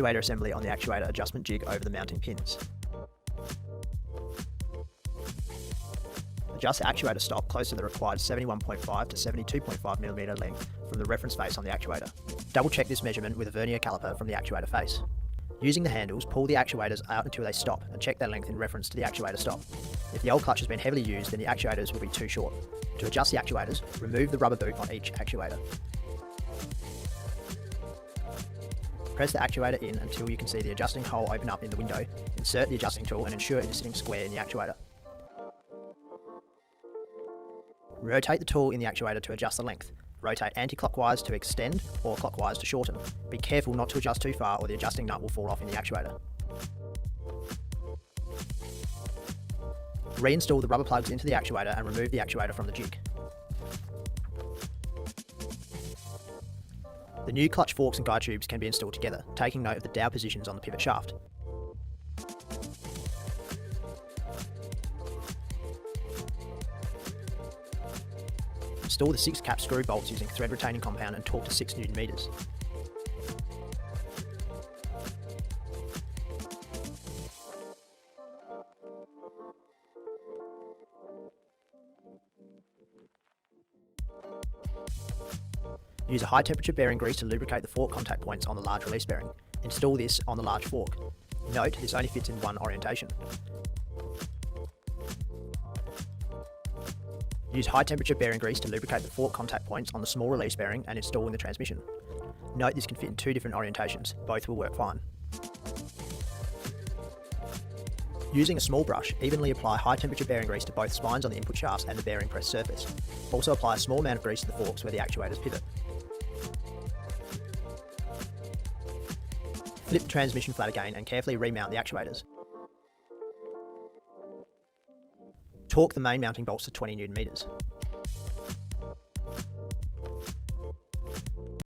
actuator assembly on the actuator adjustment jig over the mounting pins. Adjust the actuator stop close to the required 71.5 to 72.5mm length from the reference face on the actuator. Double check this measurement with a vernier caliper from the actuator face. Using the handles, pull the actuators out until they stop and check their length in reference to the actuator stop. If the old clutch has been heavily used, then the actuators will be too short. To adjust the actuators, remove the rubber boot on each actuator. Press the actuator in until you can see the adjusting hole open up in the window. Insert the adjusting tool and ensure it is sitting square in the actuator. Rotate the tool in the actuator to adjust the length. Rotate anti-clockwise to extend or clockwise to shorten. Be careful not to adjust too far or the adjusting nut will fall off in the actuator. Reinstall the rubber plugs into the actuator and remove the actuator from the jig. The new clutch forks and guide tubes can be installed together, taking note of the dowel positions on the pivot shaft. Install the 6 cap screw bolts using thread retaining compound and torque to 6 Nm. Use a high temperature bearing grease to lubricate the fork contact points on the large release bearing. Install this on the large fork. Note, this only fits in one orientation. Use high temperature bearing grease to lubricate the fork contact points on the small release bearing and install in the transmission. Note this can fit in 2 different orientations, both will work fine. Using a small brush, evenly apply high temperature bearing grease to both spines on the input shafts and the bearing press surface. Also apply a small amount of grease to the forks where the actuators pivot. Flip the transmission flat again and carefully remount the actuators. Torque the main mounting bolts to 20 Nm.